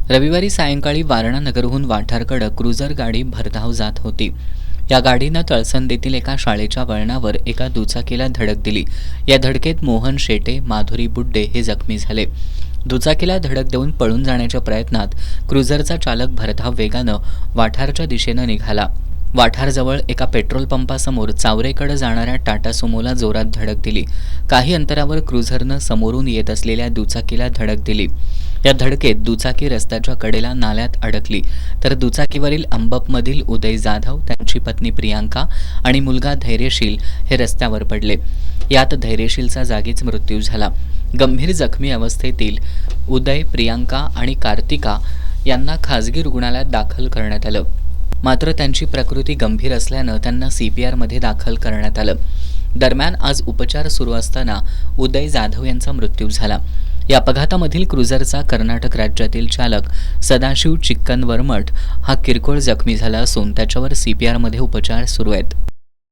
रविवारी सायंकाळी वारणा नगरहून वाठारकडे क्रुझर गाडी भरधाव जात होती. या गाडीनं तळसंदेतील एका शाळेच्या वळणावर एका दुचाकीला धडक दिली. या धडकेत मोहन शेटे, माधुरी बुड्डे हे जखमी झाले. दुचाकीला धडक देऊन पळून जाण्याच्या प्रयत्नात क्रुझरचा चालक भरधाव वेगानं वाठारच्या दिशेनं निघाला. वाठारजवळ एका पेट्रोल पंपासमोर चावरेकडे जाणाऱ्या टाटा सुमोला जोरात धडक दिली. काही अंतरावर क्रुझरनं समोरून येत असलेल्या दुचाकीला धडक दिली. या धडकेत दुचाकी रस्त्याच्या कडेला नाल्यात अडकली, तर दुचाकीवरील अंबपमधील उदय जाधव, त्यांची पत्नी प्रियांका आणि मुलगा धैर्यशील हे रस्त्यावर पडले. यात धैर्यशीलचा जागीच मृत्यू झाला. गंभीर जखमी अवस्थेतील उदय, प्रियांका आणि कार्तिका यांना खासगी रुग्णालयात दाखल करण्यात आलं. मात्र त्यांची प्रकृती गंभीर असल्यानं त्यांना CPRमध्ये दाखल करण्यात आलं. दरम्यान आज उपचार सुरू असताना उदय जाधव यांचा मृत्यू झाला. या अपघातामधील क्रुझरचा कर्नाटक राज्यातील चालक सदाशिव चिक्कनवरमठ हा किरकोळ जखमी झाला असून त्याच्यावर CPRमध्ये उपचार सुरू आहेत.